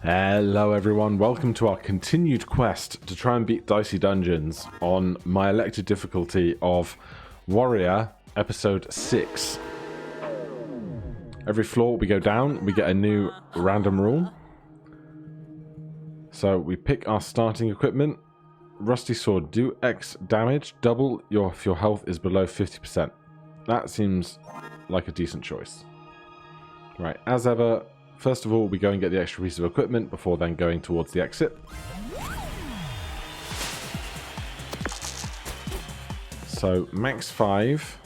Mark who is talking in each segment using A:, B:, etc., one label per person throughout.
A: Hello everyone, welcome to our continued quest to try and beat Dicey Dungeons on my elected difficulty of Warrior Episode 6. Every floor we go down, we get a new random rule. So we pick our starting equipment. Rusty Sword, do X damage, double if your health is below 50%. That seems like a decent choice. Right, as ever, first of all, we go and get the extra piece of equipment before then going towards the exit. So, max 5.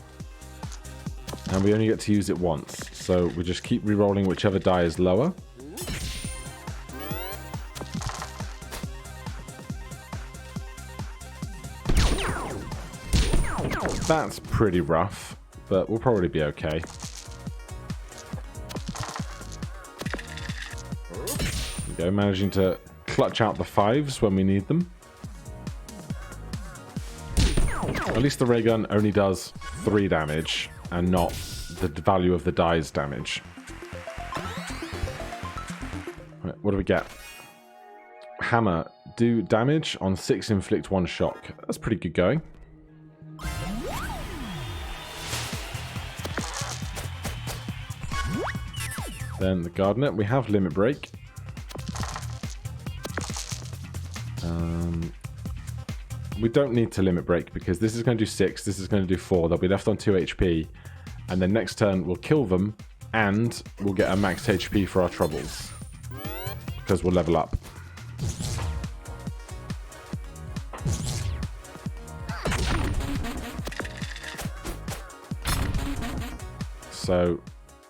A: And we only get to use it once. So, we just keep re-rolling whichever die is lower. That's pretty rough, but we'll probably be okay. Go, managing to clutch out the 5s when we need them. At least the ray gun only does 3 damage and not the value of the die's damage. Right, what do we get? Hammer, do damage on 6, inflict 1 shock. That's pretty good going. Then the Gardener, we have limit break. We don't need to limit break because this is going to do 6, this is going to do 4. They'll be left on 2 HP. And then next turn we'll kill them and we'll get a max HP for our troubles. Because we'll level up. So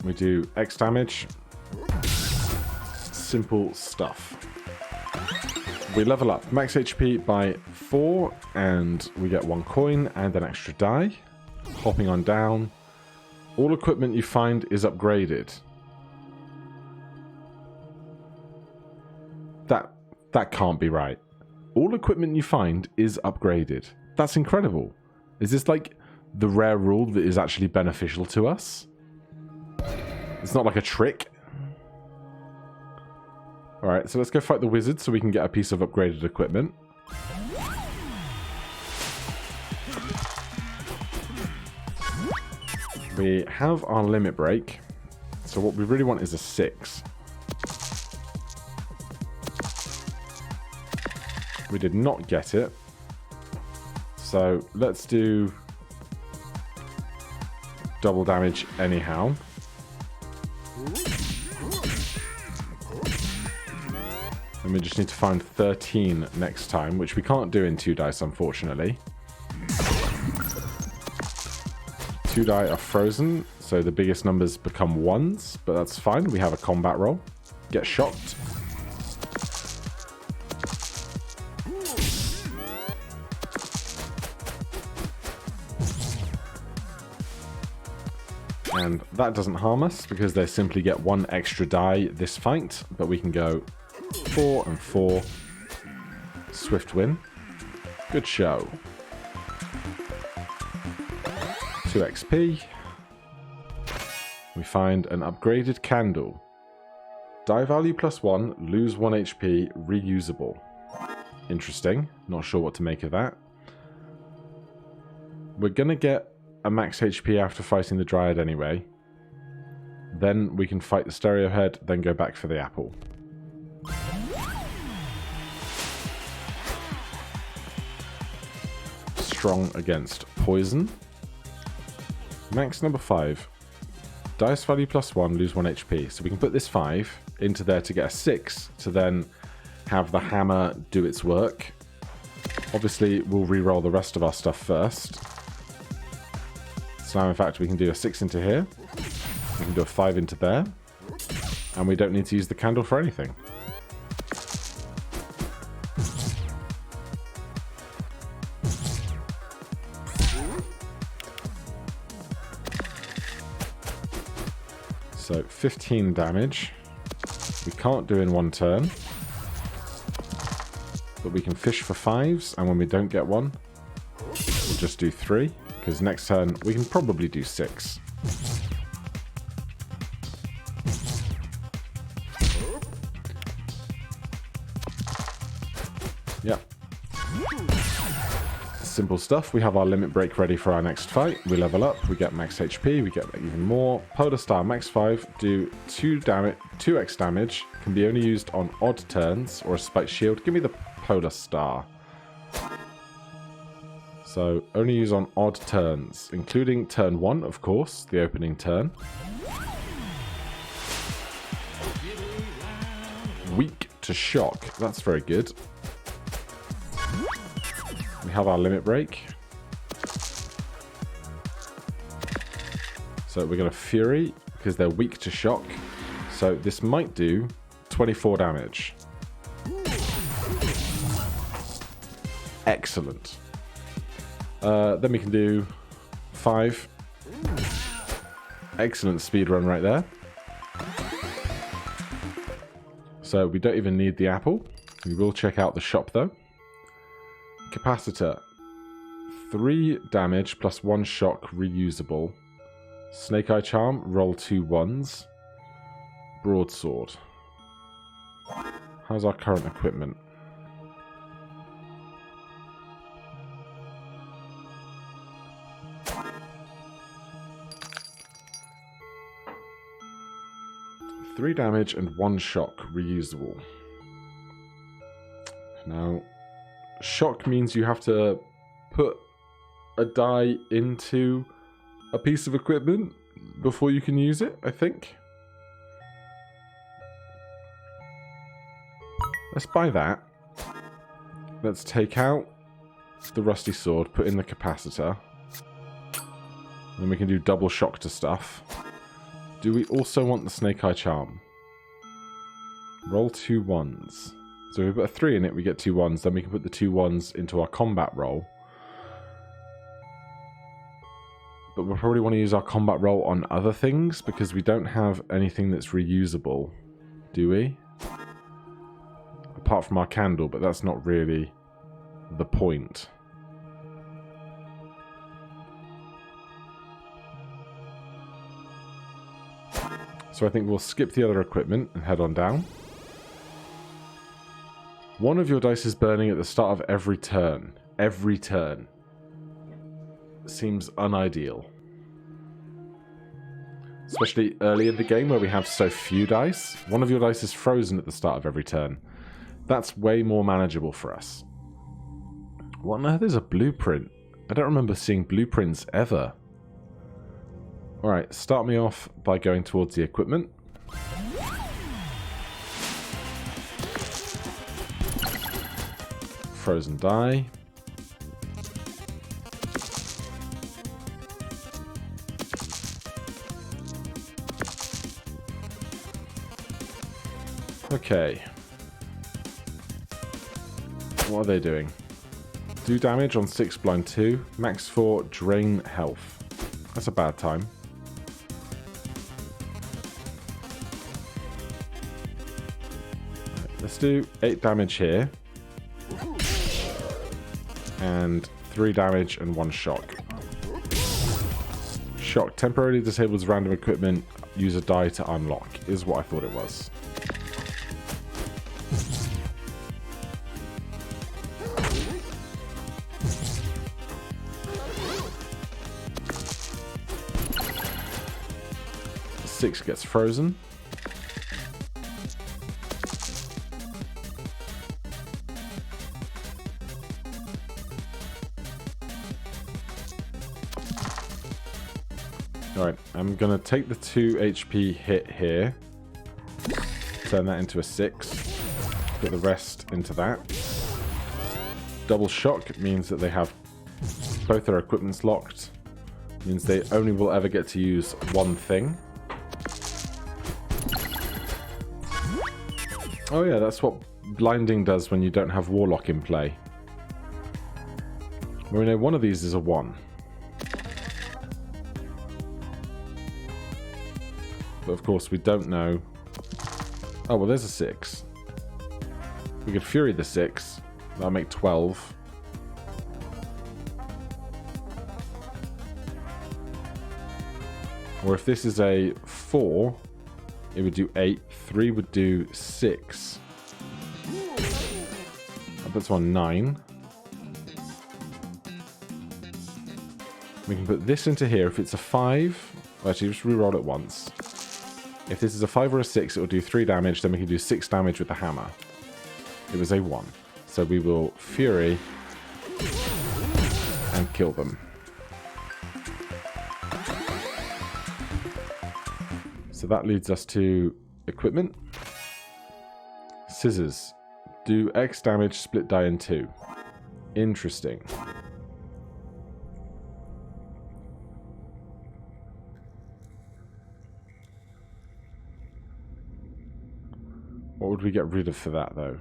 A: we do X damage. Simple stuff. We level up max HP by 4 and we get 1 coin and an extra die. Hopping on down. All equipment you find is upgraded. That can't be right. All equipment you find is upgraded. That's incredible. Is this like the rare rule that is actually beneficial to us? It's not like a trick. Alright, so let's go fight the wizard so we can get a piece of upgraded equipment. We have our limit break. So what we really want is a 6. We did not get it. So let's do double damage anyhow. And we just need to find 13 next time, which we can't do in 2 dice, unfortunately. 2 die are frozen, so the biggest numbers become 1s, but that's fine. We have a combat roll. Get shocked. And that doesn't harm us, because they simply get 1 extra die this fight, but we can go 4 and 4. Swift win. Good show. 2 XP. We find an upgraded candle. Die value +1, lose 1 HP, reusable. Interesting. Not sure what to make of that. We're gonna get a max HP after fighting the Dryad anyway. Then we can fight the Stereo Head, then go back for the apple. Strong against poison. Max number 5. Dice value +1, lose 1 HP. So we can put this 5 into there to get a 6 to then have the hammer do its work. Obviously, we'll re-roll the rest of our stuff first. So now, in fact, we can do a 6 into here. We can do a 5 into there. And we don't need to use the candle for anything. So 15 damage. We can't do in 1 turn. But we can fish for 5s, and when we don't get 1, we'll just do 3. Because next turn we can probably do 6. Yep. Simple stuff. We have our limit break ready for our next fight. We level up, we get max HP, we get even more. Polar Star, max 5, do 2x damage, can be only used on odd turns, or a spiked shield. Give me the Polar Star. So, only use on odd turns, including turn 1, of course, the opening turn. Weak to shock, that's very good. We have our limit break. So we're going to Fury, because they're weak to shock. So this might do 24 damage. Excellent. Then we can do 5. Excellent speed run right there. So we don't even need the apple. We will check out the shop though. Capacitor. 3 damage plus 1 shock reusable. Snake Eye Charm, roll 2 1s. Broadsword. How's our current equipment? Three damage and 1 shock reusable. Now, shock means you have to put a die into a piece of equipment before you can use it, I think. Let's buy that. Let's take out the rusty sword, put in the capacitor. Then we can do double shock to stuff. Do we also want the Snake Eye Charm? Roll 2 1s. So if we put a 3 in it, we get 2 1s. Then we can put the 2 1s into our combat roll. But we'll probably want to use our combat roll on other things, because we don't have anything that's reusable. Do we? Apart from our candle, but that's not really the point. So I think we'll skip the other equipment and head on down. One of your dice is burning at the start of every turn. Every turn. Seems unideal. Especially early in the game where we have so few dice. One of your dice is frozen at the start of every turn. That's way more manageable for us. What on earth is a blueprint? I don't remember seeing blueprints ever. Alright, start me off by going towards the equipment. Frozen die. Okay. What are they doing? Do damage on 6 blind 2. Max 4 drain health. That's a bad time. Let's do 8 damage here. And 3 damage and 1 shock. Shock temporarily disables random equipment. Use a die to unlock, is what I thought it was. Six gets frozen. Alright, I'm going to take the 2 HP hit here. Turn that into a 6. Put the rest into that. Double shock means that they have both their equipments locked. Means they only will ever get to use one thing. Oh yeah, that's what blinding does when you don't have Warlock in play. We know one of these is a 1. But of course we don't know... Oh, well there's a 6. We could Fury the 6. That'll make 12. Or if this is a 4, it would do 8. 3 would do 6. That puts on 9. We can put this into here. If it's a 5, well, actually, just reroll it once. If this is a 5 or a 6, it will do 3 damage. Then we can do 6 damage with the hammer. It was a 1. So we will Fury and kill them. So that leads us to equipment. Scissors. Do X damage, split die in 2. Interesting. What would we get rid of for that, though?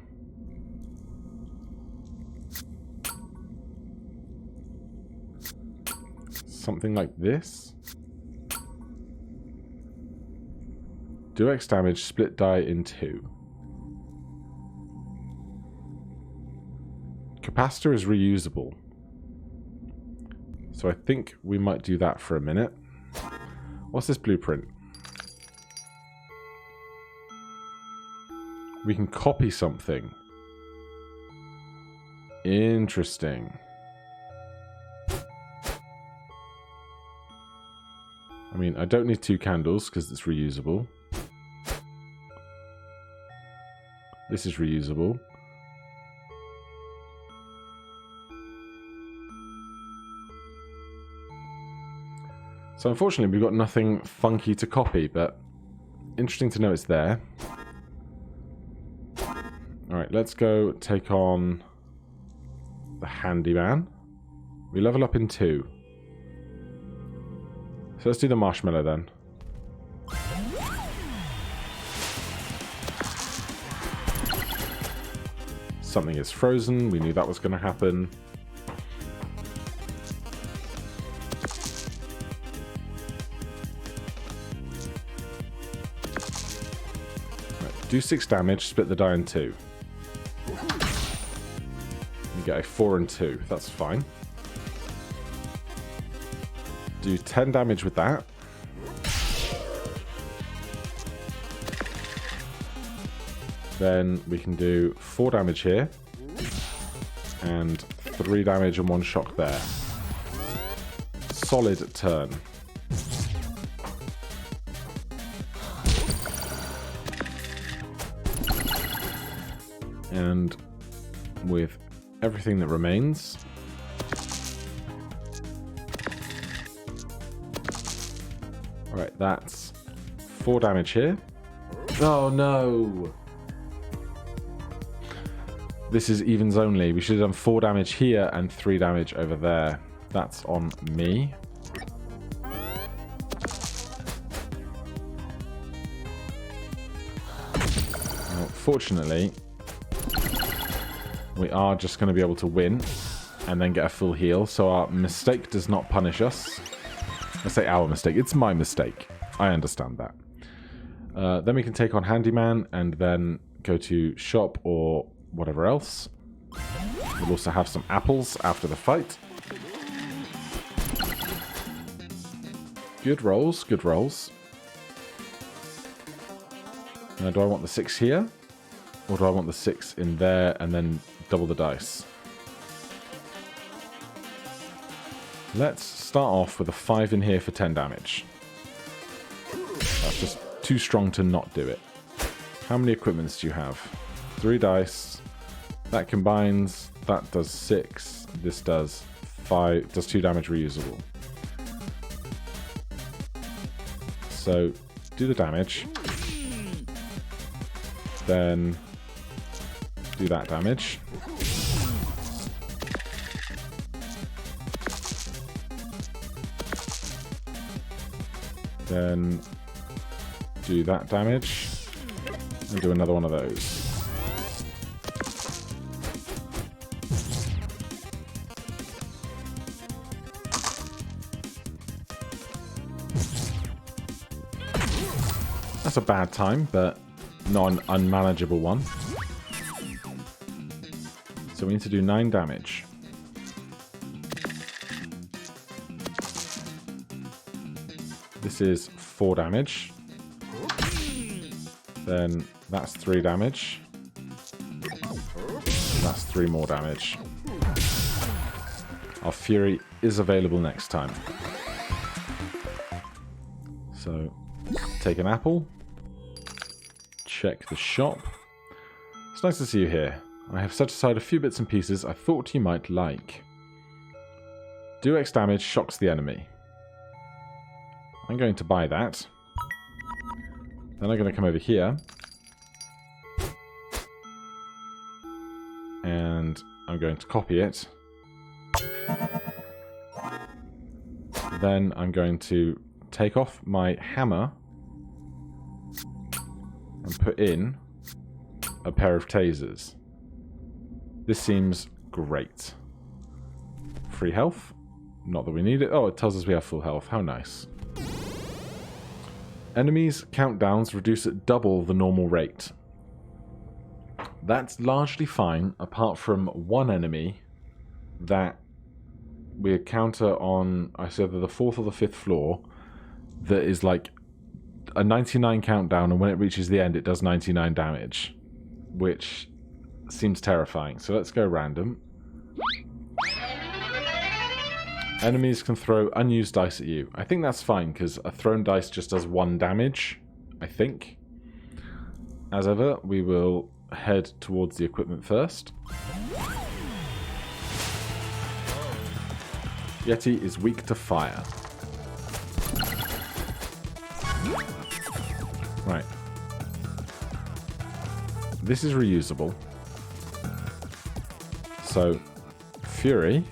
A: Something like this? Do X damage, split die in 2. Capacitor is reusable. So I think we might do that for a minute. What's this blueprint? We can copy something. Interesting. I mean, I don't need 2 candles because it's reusable. This is reusable. So unfortunately, we've got nothing funky to copy, but interesting to know it's there. Alright, let's go take on the handyman. We level up in 2. So let's do the marshmallow then. Something is frozen. We knew that was going to happen. Right, do 6 damage, split the die in 2. You get a 4 and 2. That's fine. Do 10 damage with that. Then we can do 4 damage here. And 3 damage and 1 shock there. Solid turn. And with everything that remains, alright, that's 4 damage here. Oh no! This is evens only. We should have done 4 damage here and 3 damage over there. That's on me. Fortunately, we are just going to be able to win and then get a full heal. So our mistake does not punish us. I say our mistake. It's my mistake. I understand that. Then we can take on Handyman and then go to shop or whatever else. We'll also have some apples after the fight. Good rolls, good rolls. Now, do I want the 6 here? Or do I want the 6 in there and then double the dice? Let's start off with a 5 in here for 10 damage. That's just too strong to not do it. How many equipments do you have? 3 dice. That combines. That does 6. This does 5. Does 2 damage reusable. So, do the damage. Then do that damage. Then do that damage. And do another one of those. That's a bad time, but not an unmanageable one. So we need to do 9 damage. This is 4 damage. Then that's 3 damage. That's 3 more damage. Our Fury is available next time. So, take an apple. Check the shop. It's nice to see you here. I have set aside a few bits and pieces I thought you might like. Do X damage, shocks the enemy. I'm going to buy that. Then I'm going to come over here. And I'm going to copy it. Then I'm going to take off my hammer and put in a pair of tasers. This seems great. Free health. Not that we need it. Oh, it tells us we have full health. How nice. Enemies' countdowns reduce at double the normal rate. That's largely fine, apart from one enemy that we encounter on, I said, the 4th or the 5th floor, that is like a 99 countdown, and when it reaches the end, it does 99 damage, which seems terrifying. So let's go random. Enemies can throw unused dice at you. I think that's fine, because a thrown dice just does 1 damage, I think. As ever, we will head towards the equipment first. Yeti is weak to fire. Right. This is reusable. So, Fury.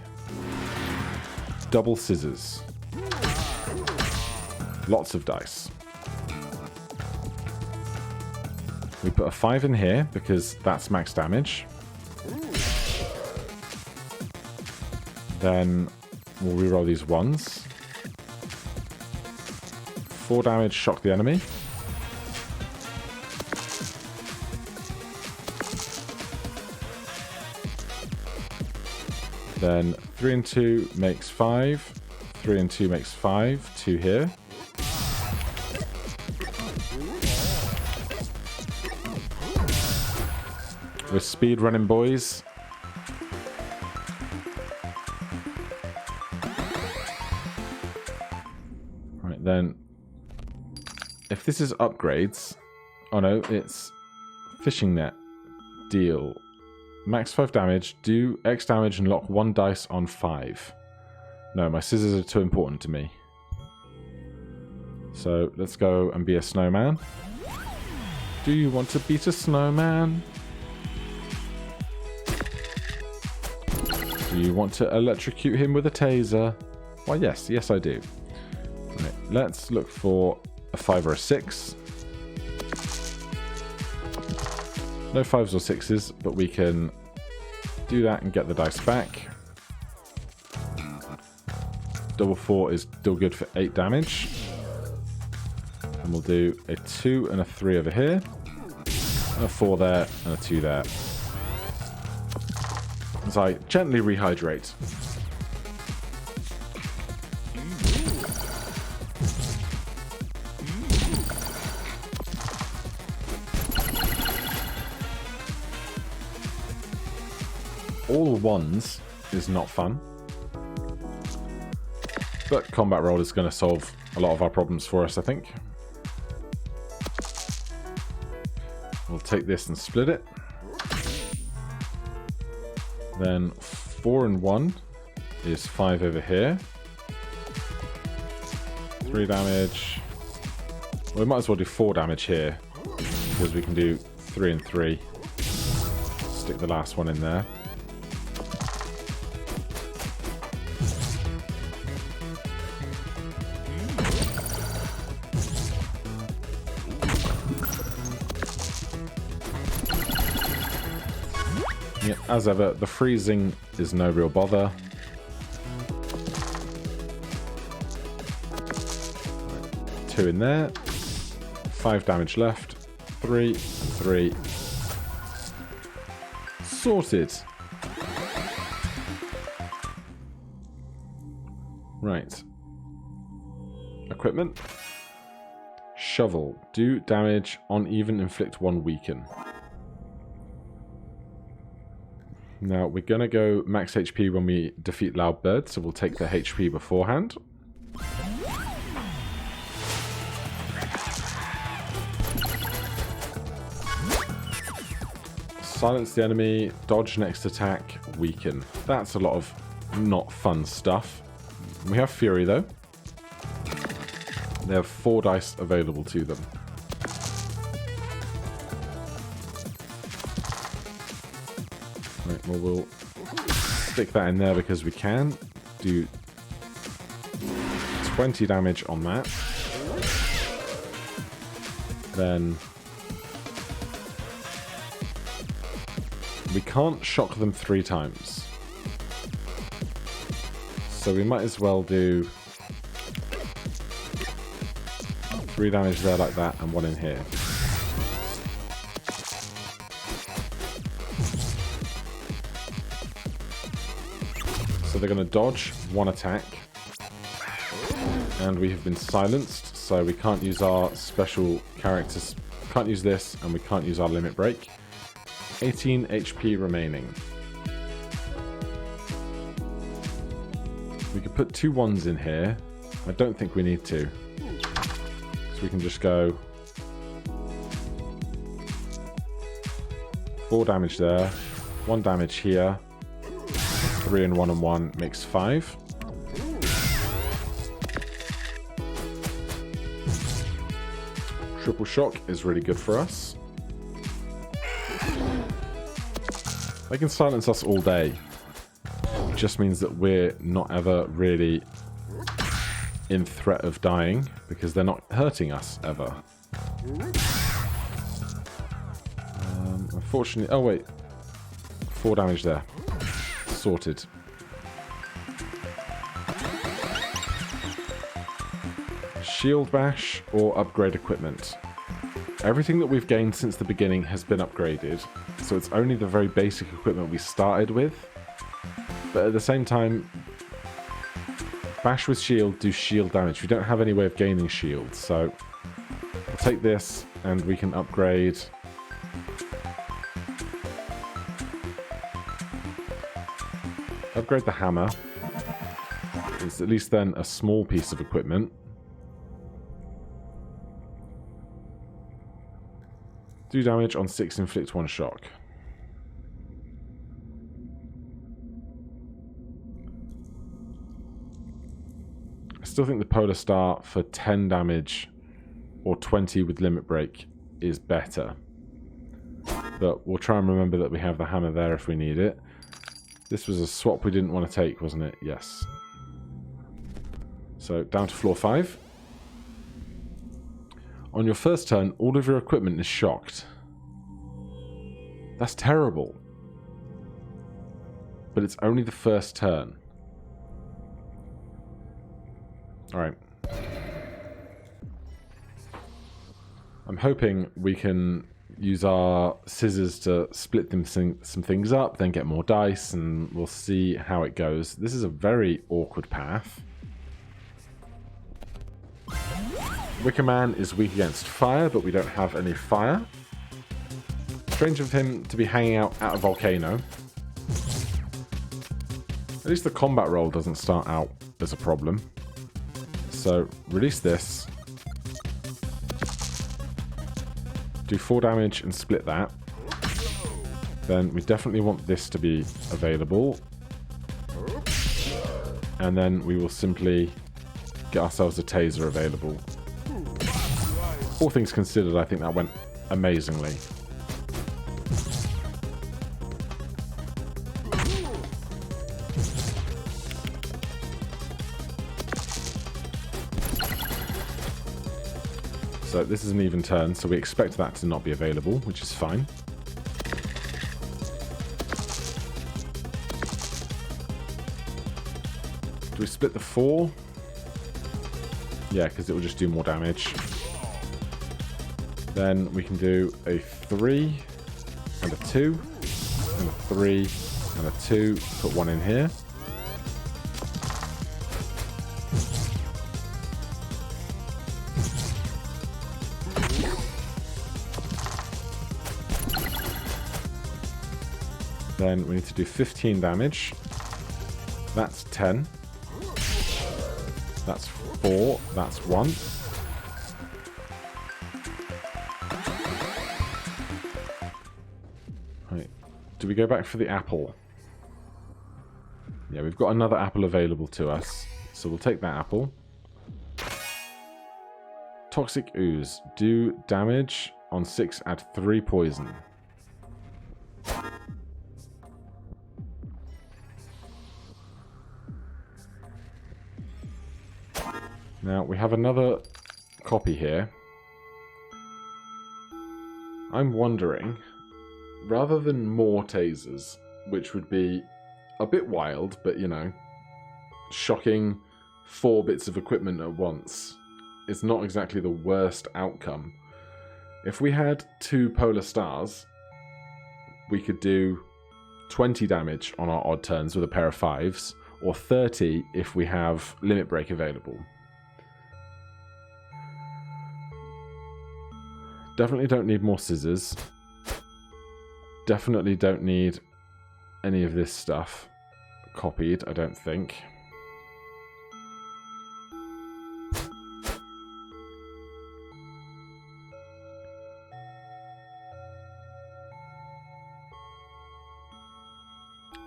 A: Double scissors. Lots of dice. We put a 5 in here because that's max damage. Then we'll reroll these 1s. 4 damage, shock the enemy. Then 3 and 2 makes 5. 3 and 2 makes 5. 2 here. We're speed running, boys. Right, then. If this is upgrades... Oh no, it's fishing net. Deal. Max 5 damage. Do X damage and lock 1 dice on 5. No, my scissors are too important to me. So, let's go and be a snowman. Do you want to beat a snowman? Do you want to electrocute him with a taser? Why, yes. Yes, I do. Right, let's look for a 5 or a 6. No 5s or 6s, but we can do that and get the dice back. Double 4 is still good for 8 damage. And we'll do a 2 and a 3 over here. And a 4 there, and a 2 there. As I gently rehydrate. All 1s is not fun. But combat roll is going to solve a lot of our problems for us, I think. We'll take this and split it. Then 4 and 1 is 5 over here. 3 damage. Well, we might as well do 4 damage here, because we can do 3 and 3. Stick the last one in there. Yeah, as ever, the freezing is no real bother. Right, 2 in there. 5 damage left. 3, 3. Sorted. Right. Equipment. Shovel. Do damage on even, inflict 1 weaken. Now, we're going to go max HP when we defeat Loudbird, so we'll take the HP beforehand. Silence the enemy, dodge next attack, weaken. That's a lot of not fun stuff. We have Fury, though. They have 4 dice available to them. Right, well, we'll stick that in there because we can. Do 20 damage on that. Then we can't shock them 3 times. So we might as well do 3 damage there like that and 1 in here. So they're going to dodge 1 attack. And we have been silenced, so we can't use our special characters. Can't use this, and we can't use our limit break. 18 HP remaining. We could put 2 1s in here. I don't think we need to. So we can just go 4 damage there, 1 damage here, 3 and 1 and 1 makes 5. Triple shock is really good for us. They can silence us all day. It just means that we're not ever really in threat of dying because they're not hurting us ever. Unfortunately, oh wait, 4 damage there. Sorted. Shield bash or upgrade equipment. Everything that we've gained since the beginning has been upgraded, so it's only the very basic equipment we started with. But at the same time, bash with shield do shield damage. We don't have any way of gaining shield, so we'll take this and we can upgrade the hammer. It's at least then a small piece of equipment. Do damage on 6, inflict 1 shock. I still think the Polar Star for 10 damage or 20 with limit break is better. But we'll try and remember that we have the hammer there if we need it. This was a swap we didn't want to take, wasn't it? Yes. So down to floor 5. On your first turn, all of your equipment is shocked. That's terrible. But it's only the first turn. Alright. I'm hoping we can use our scissors to split them some things up, then get more dice, and we'll see how it goes. This is a very awkward path. Wicker Man is weak against fire, but we don't have any fire. Strange of him to be hanging out at a volcano. At least the combat roll doesn't start out as a problem. So, release this. Do 4 damage and split that. Then we definitely want this to be available. And then we will simply get ourselves a taser available. All things considered, I think that went amazingly. So this is an even turn, so we expect that to not be available, which is fine. Do we split the 4? Yeah, because it will just do more damage. Then we can do a 3 and a 2 and a 3 and a 2. Put 1 in here. Then we need to do 15 damage. That's 10. That's 4. That's 1. Right. Do we go back for the apple? Yeah, we've got another apple available to us. So we'll take that apple. Toxic ooze. Do damage on 6, add 3 poison. Now, we have another copy here. I'm wondering, rather than more tasers, which would be a bit wild, but, you know, shocking 4 bits of equipment at once, it's not exactly the worst outcome. If we had 2 polar stars, we could do 20 damage on our odd turns with a pair of 5s, or 30 if we have limit break available. Definitely don't need more scissors. Definitely don't need any of this stuff copied, I don't think.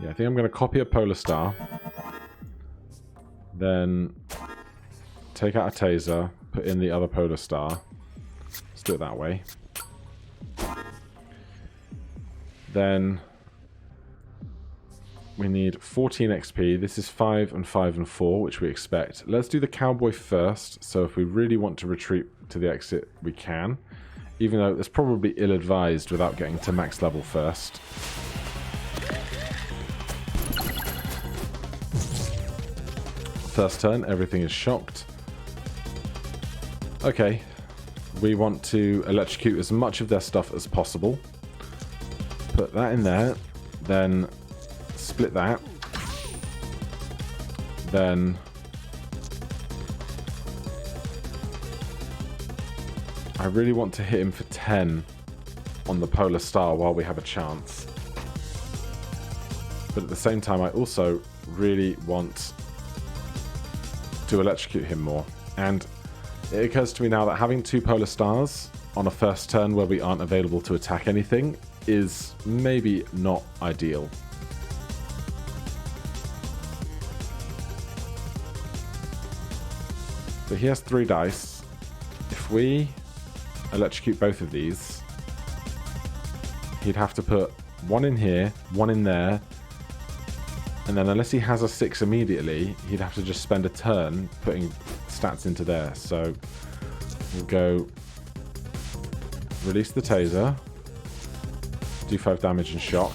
A: Yeah, I think I'm going to copy a polar star. Then take out a taser, put in the other polar star. Let's do it that way. Then we need 14 XP. This is 5 and 5 and 4, which we expect. Let's do the cowboy first. So if we really want to retreat to the exit, we can. Even though it's probably ill-advised without getting to max level first. First turn, everything is shocked. Okay. We want to electrocute as much of their stuff as possible. Put that in there. Then split that. Then I really want to hit him for 10 on the polar star while we have a chance. But at the same time, I also really want to electrocute him more. And it occurs to me now that having 2 polar stars on a first turn where we aren't available to attack anything is maybe not ideal. So he has 3 dice. If we electrocute both of these, he'd have to put 1 in here, 1 in there, and then unless he has a 6 immediately, he'd have to just spend a turn putting stats into there. So we'll go release the taser, do 5 damage and shock,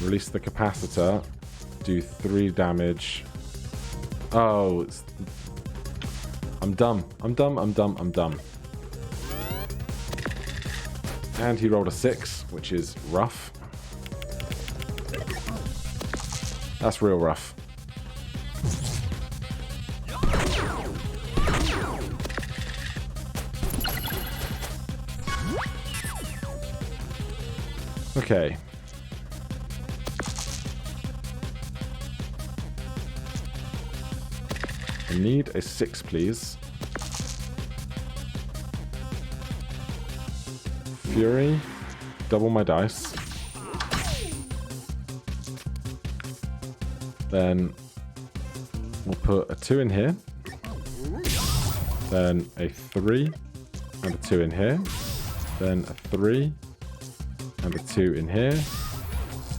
A: release the capacitor, do 3 damage. Oh, I'm dumb. I'm dumb. And he rolled a 6, which is rough. That's real rough. Okay. I need a 6, please. Fury. Double my dice. Then we'll put a 2 in here. Then a 3 and a 2 in here. Then a 3 and a 2 in here.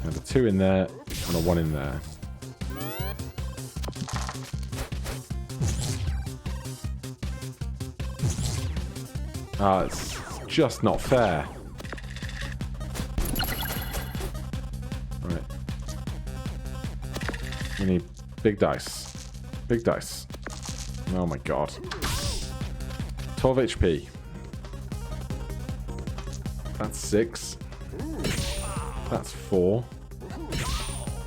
A: And a 2 in there and a 1 in there. It's just not fair. Right. We need big dice. Big dice. Oh my god. 12 HP. That's 6. That's 4.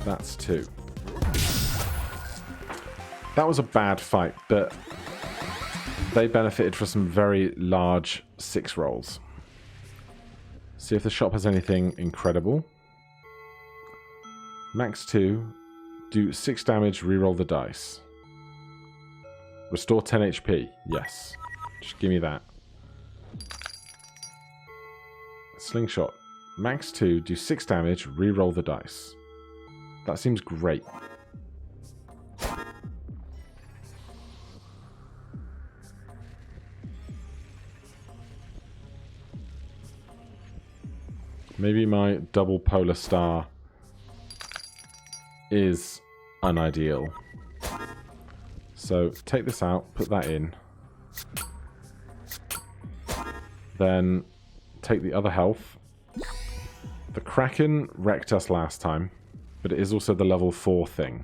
A: That's 2. That was a bad fight, but they benefited from some very large 6 rolls. See if the shop has anything incredible. Max 2, do 6 damage, reroll the dice. Restore 10 HP. Yes. Just give me that. Slingshot. Max 2, do 6 damage, reroll the dice. That seems great. Maybe my double polar star is unideal. So take this out, put that in. Then take the other health. The Kraken wrecked us last time, but it is also the level 4 thing.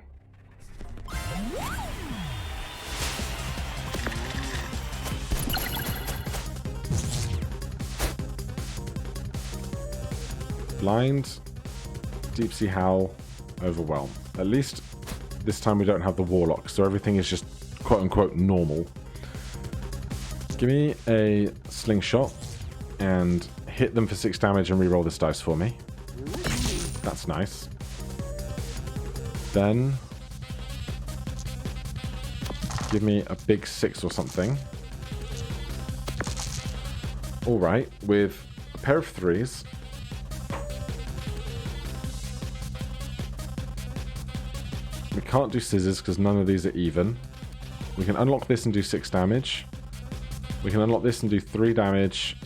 A: Blind, Deep Sea Howl, Overwhelm. At least this time we don't have the Warlock, so everything is just quote-unquote normal. Give me a Slingshot and hit them for 6 damage and reroll this dice for me. That's nice. Then give me a big 6 or something. Alright, with a pair of 3s. We can't do scissors because none of these are even. We can unlock this and do 6 damage. We can unlock this and do 3 damage.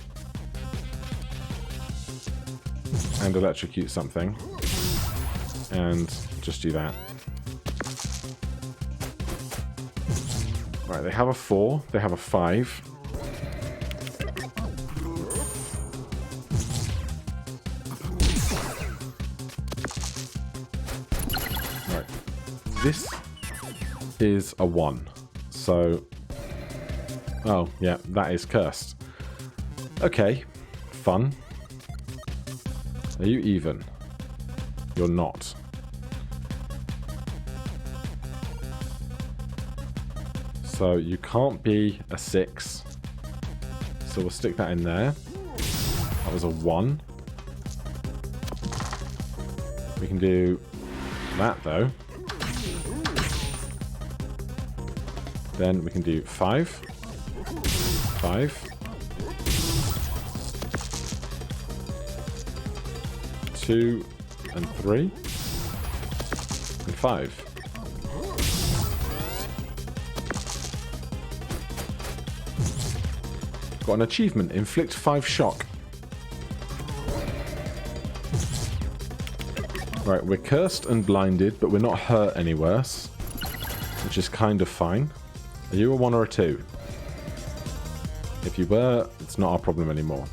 A: And electrocute something. And just do that. Right, they have a 4. They have a 5. Right. This is a 1. So... oh, yeah, that is cursed. Okay. Fun. Are you even? You're not. So you can't be a 6. So we'll stick that in there. That was a 1. We can do that though. Then we can do 5. 5. 2 and 3. And 5. Got an achievement. Inflict 5 shock. Right, we're cursed and blinded, but we're not hurt any worse. Which is kind of fine. Are you a 1 or a 2? If you were, it's not our problem anymore.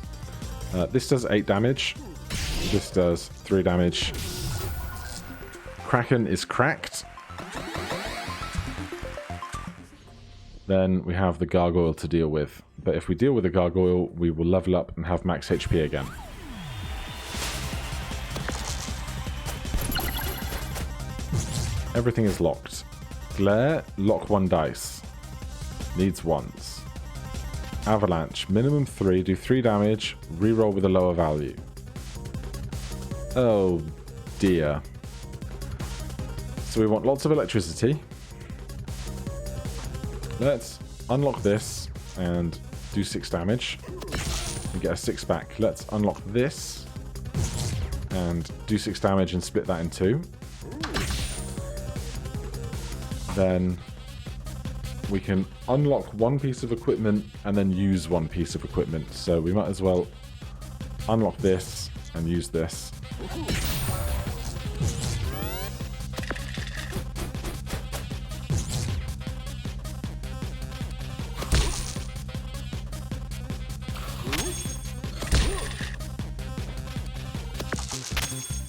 A: This does 8 damage. This does 3 damage. Kraken is cracked. Then we have the gargoyle to deal with. But if we deal with the gargoyle, we will level up and have max HP again. Everything is locked. Glare, lock 1 dice. Needs 1s. Avalanche, minimum 3, do 3 damage, reroll with a lower value. Oh dear. So we want lots of electricity. Let's unlock this and do 6 damage. And get a 6 back. Let's unlock this and do 6 damage and split that in 2. Then we can unlock 1 piece of equipment and then use 1 piece of equipment. So we might as well unlock this and use this.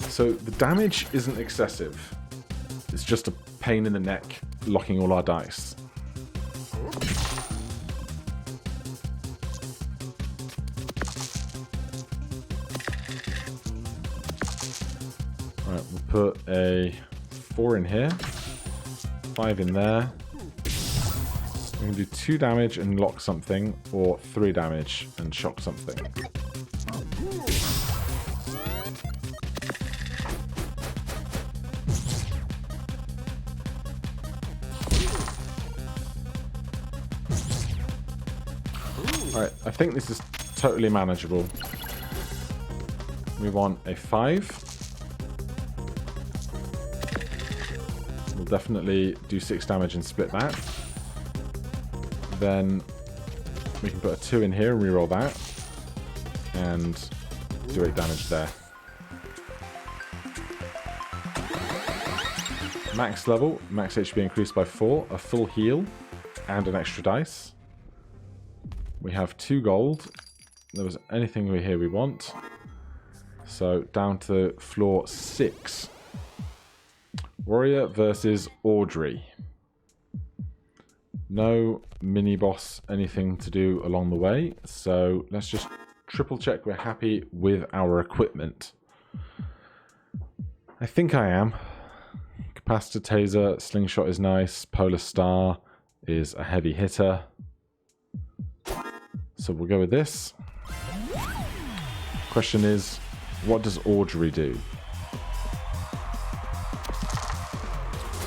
A: So the damage isn't excessive. It's just a pain in the neck locking all our dice. Alright, we'll put a 4 in here, 5 in there. We can do 2 damage and lock something, or 3 damage and shock something. Alright, I think this is totally manageable. We want a 5. We'll definitely do 6 damage and split that. Then we can put a 2 in here and reroll that. And do 8 damage there. Max level, max HP increased by 4, a full heal, and an extra dice. We have 2 gold. There was anything over here we want. So down to floor 6. Warrior versus Audrey. No mini-boss, anything to do along the way. So let's just triple check we're happy with our equipment. I think I am. Capacitor, taser, slingshot is nice. Polar Star is a heavy hitter. So we'll go with this. Question is, what does Audrey do?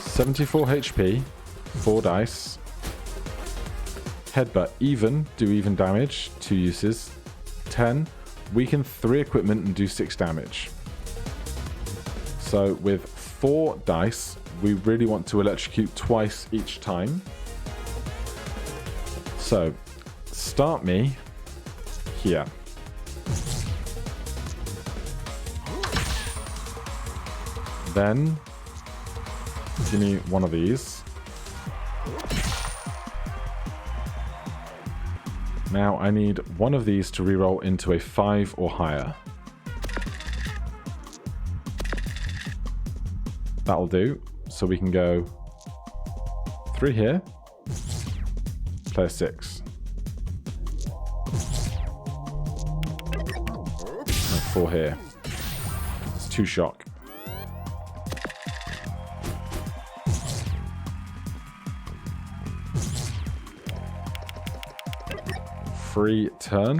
A: 74 HP, 4 dice. Headbutt, even, do even damage, 2 uses. 10, weaken 3 equipment and do 6 damage. So with 4 dice, we really want to electrocute twice each time. So, start me here. Then, give me one of these. Now I need one of these to reroll into a 5 or higher. That'll do. So we can go 3 here, play a 6. And 4 here. It's 2 shock. Free turn.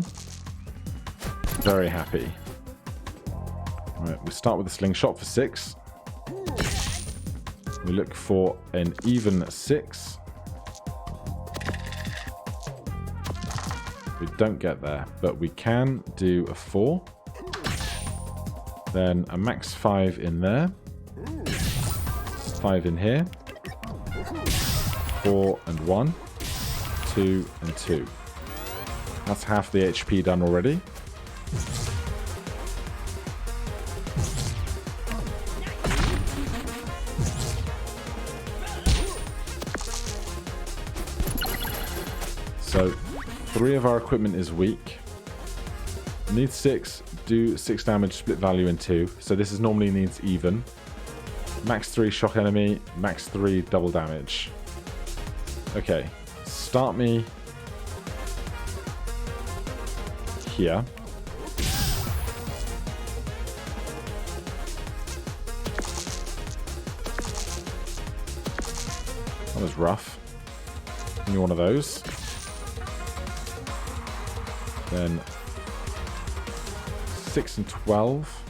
A: Very happy. Alright, we start with a slingshot for 6. We look for an even 6. We don't get there, but we can do a 4. Then a max 5 in there. 5 in here. 4 and 1. 2 and 2. That's half the HP done already. So 3 of our equipment is weak. Needs 6, do 6 damage, split value in 2. So this is normally needs even. Max 3 shock enemy, max 3 double damage. Okay, start me here. That was rough. Give me one of those. Then 6 and 12.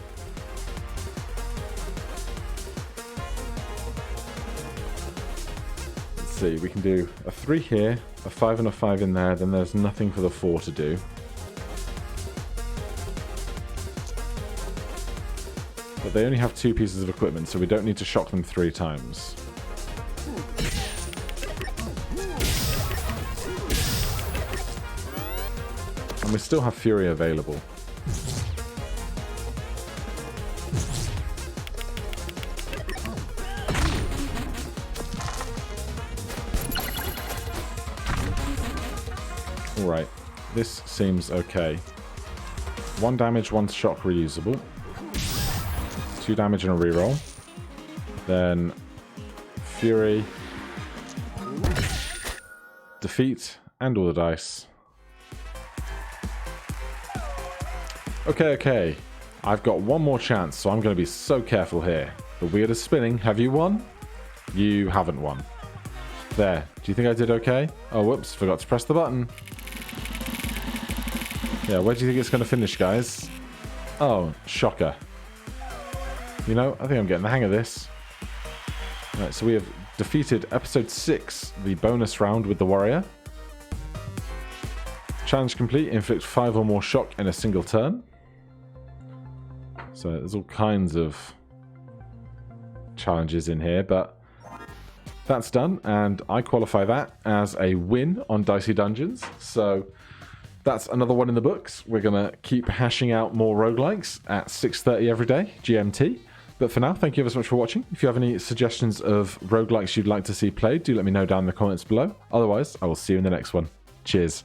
A: Let's see, we can do a 3 here, a 5 and a 5 in there, then there's nothing for the 4 to do. But they only have 2 pieces of equipment, so we don't need to shock them 3 times. And we still have Fury available. Alright, this seems okay. 1 damage, 1 shock reusable. 2 damage and a reroll. Then Fury. Defeat and all the dice. Okay. I've got one more chance, so I'm going to be so careful here. The wheel is spinning. Have you won? You haven't won. There. Do you think I did okay? Oh, whoops. Forgot to press the button. Yeah, where do you think it's going to finish, guys? Oh, shocker. You know, I think I'm getting the hang of this. Alright, so we have defeated episode 6, the bonus round with the warrior. Challenge complete, inflict 5 or more shock in a single turn. So there's all kinds of challenges in here, but that's done, and I qualify that as a win on Dicey Dungeons. So that's another one in the books. We're going to keep hashing out more roguelikes at 6:30 every day, GMT. But for now, thank you ever so much for watching. If you have any suggestions of roguelikes you'd like to see played, do let me know down in the comments below. Otherwise, I will see you in the next one. Cheers.